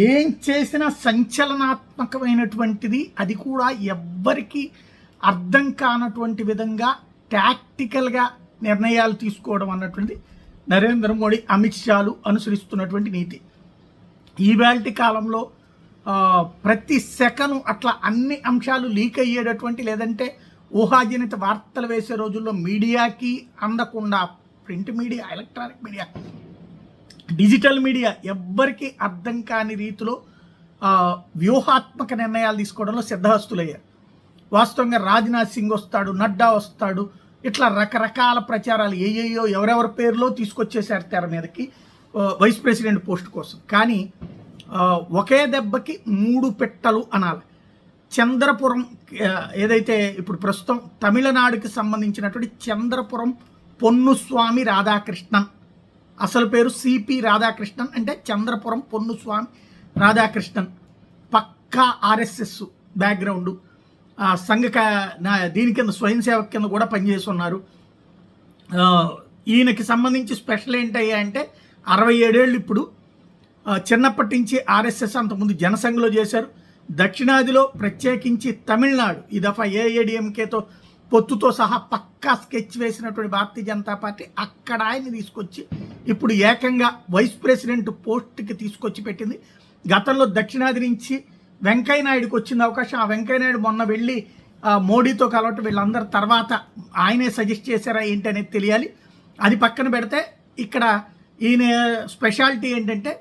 ఏం చేసినా సంచలనాత్మకమైనటువంటిది, అది కూడా ఎవ్వరికి అర్థం కానటువంటి విధంగా టాక్టికల్గా నిర్ణయాలు తీసుకోవడం అన్నటువంటిది నరేంద్ర మోడీ, అమిత్ షాలు అనుసరిస్తున్నటువంటి నీతి. ఈవేళటి కాలంలో ప్రతి సెకను అట్లా అన్ని అంశాలు లీక్ అయ్యేటటువంటి, లేదంటే ఊహాజనిత వార్తలు వేసే రోజుల్లో మీడియాకి అందకుండా, print media, electronic media, digital media ఎవ్వరికి అర్థం కాని రీతిలో వ్యూహాత్మక నిర్ణయాలు తీసుకోవడంలో సిద్ధహస్తులయ్యారు. వాస్తవంగా రాజ్నాథ్ సింగ్ వస్తాడు, నడ్డా వస్తాడు, ఇట్లా రకరకాల ప్రచారాలు ఏయో ఎవరెవరి పేరులో తీసుకొచ్చేసారు తెర మీదకి వైస్ ప్రెసిడెంట్ పోస్ట్ కోసం. కానీ ఒకే దెబ్బకి 3 పెట్టలు అనాలి. చంద్రపురం ఏదైతే ఇప్పుడు ప్రస్తుతం తమిళనాడుకి సంబంధించినటువంటి చంద్రపురం పొన్నుస్వామి రాధాకృష్ణన్, అసలు పేరు సిపి రాధాకృష్ణన్, అంటే చంద్రపురం పొన్నుస్వామి రాధాకృష్ణన్, పక్కా ఆర్ఎస్ఎస్ బ్యాక్గ్రౌండ్, దీని కింద స్వయం సేవక్ కింద కూడా పనిచేసి ఉన్నారు. ఈయనకి సంబంధించి స్పెషల్ ఏంటయ్యా అంటే 67 ఏళ్ళు ఇప్పుడు. చిన్నప్పటి నుంచి ఆర్ఎస్ఎస్, అంతకుముందు జనసంఘలో చేశారు. దక్షిణాదిలో ప్రత్యేకించి తమిళనాడు ఈ దఫా ఏఐఏడిఎంకేతో పొత్తుతో సహా పక్కా స్కెచ్ వేసినటువంటి భారతీయ జనతా పార్టీ అక్కడ ఆయన్ని తీసుకొచ్చి ఇప్పుడు ఏకంగా వైస్ ప్రెసిడెంట్ పోస్ట్కి తీసుకొచ్చి పెట్టింది. గతంలో దక్షిణాది నుంచి వెంకయ్య నాయుడుకి వచ్చిన అవకాశం. ఆ వెంకయ్య నాయుడు మొన్న వెళ్ళి మోడీతో కలవటం, వీళ్ళందరి తర్వాత ఆయనే సజెస్ట్ చేశారా ఏంటి అనేది తెలియాలి. అది పక్కన పెడితే ఇక్కడ ఈయన స్పెషాలిటీ ఏంటంటే,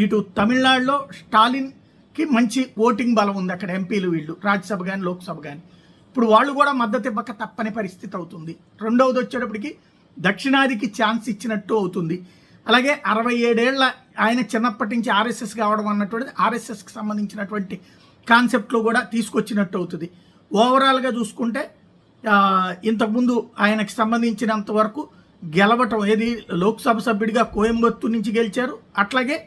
ఇటు తమిళనాడులో స్టాలిన్కి మంచి ఓటింగ్ బలం ఉంది. అక్కడ ఎంపీలు వీళ్ళు రాజ్యసభ కానీ లోక్సభ కానీ ఇప్పుడు వాళ్ళు కూడా మద్దతు ఇవ్వక తప్పని పరిస్థితి అవుతుంది. రెండవది వచ్చేటప్పటికి దక్షిణాదికి ఛాన్స్ ఇచ్చినట్టు అవుతుంది. అలాగే 67 ఏళ్ల ఆయన చిన్నప్పటి నుంచి ఆర్ఎస్ఎస్ కావడం అన్నటువంటిది ఆర్ఎస్ఎస్కి సంబంధించినటువంటి కాన్సెప్ట్లో కూడా తీసుకొచ్చినట్టు అవుతుంది. ఓవరాల్గా చూసుకుంటే ఇంతకుముందు ఆయనకి సంబంధించినంత వరకు గెలవటం, ఏది లోక్సభ సభ్యుడిగా కోయంబత్తూరు నుంచి గెలిచారు. అట్లాగే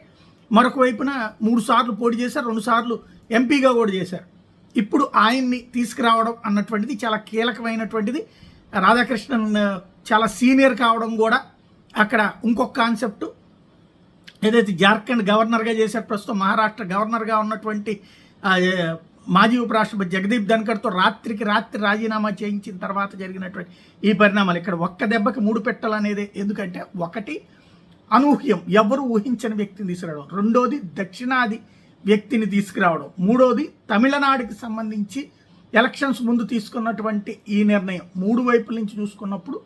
మరొక వైపున 3 సార్లు పోటీ చేశారు, 2 సార్లు ఎంపీగా కూడా చేశారు. ఇప్పుడు ఆయన్ని తీసుకురావడం అన్నటువంటిది చాలా కీలకమైనటువంటిది. రాధాకృష్ణన్ చాలా సీనియర్ కావడం కూడా అక్కడ ఇంకొక కాన్సెప్ట్. ఏదైతే జార్ఖండ్ గవర్నర్గా చేశారు, ప్రస్తుతం మహారాష్ట్ర గవర్నర్గా ఉన్నటువంటి మాజీ ఉపరాష్ట్రపతి జగదీప్ ధన్కర్తో రాత్రికి రాత్రి రాజీనామా చేయించిన తర్వాత జరిగినటువంటి ఈ పరిణామాలు. ఇక్కడ ఒక్క దెబ్బకి 3 పెట్టలు అనేది ఎందుకంటే, ఒకటి అనూహ్యం, ఎవరు ఊహించని వ్యక్తిని తీసుకురావడం, రెండోది దక్షిణాది వ్యక్తిని తీసుకురావడం, మూడోది తమిళనాడుకి సంబంధించి ఎలక్షన్స్ ముందు తీసుకున్నటువంటి ఈ నిర్ణయం. 3 వైపుల నుంచి చూసుకున్నప్పుడు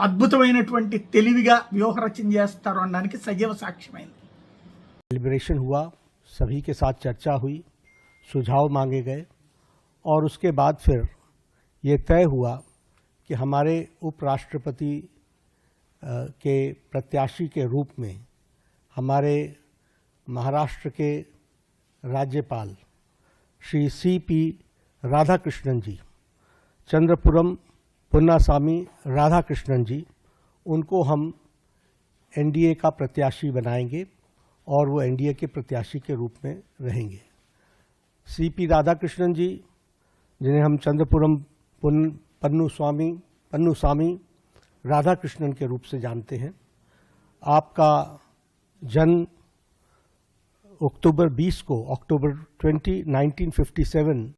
అద్భుతమైనటువంటి తెలివిగా వ్యూహరచన చేస్తారు అనడానికి సజీవ సాక్ష్యమైంది. डेलिब्रेशन हुआ, सभी के साथ चर्चा हुई, सुझाव मांगे गए और उसके बाद फिर ये तय हुआ कि हमारे उपराष्ट्रपति के प्रत्याशी के रूप में हमारे महाराष्ट्र के राज्यपाल श्री सीपी राधाकृष्णन जी, चंद्रपुरम पुन्नास्वामी राधाकृष्णन जी, उनको हम एनडीए का प्रत्याशी बनाएंगे और वो एनडीए के प्रत्याशी के रूप में रहेंगे। सीपी राधाकृष्णन जी, जिन्हें हम चंद्रपुरम पन्नुस्वामी राधाकृष्णन के रूप से जानते हैं, आपका जन्म अक्टूबर 20 को 1957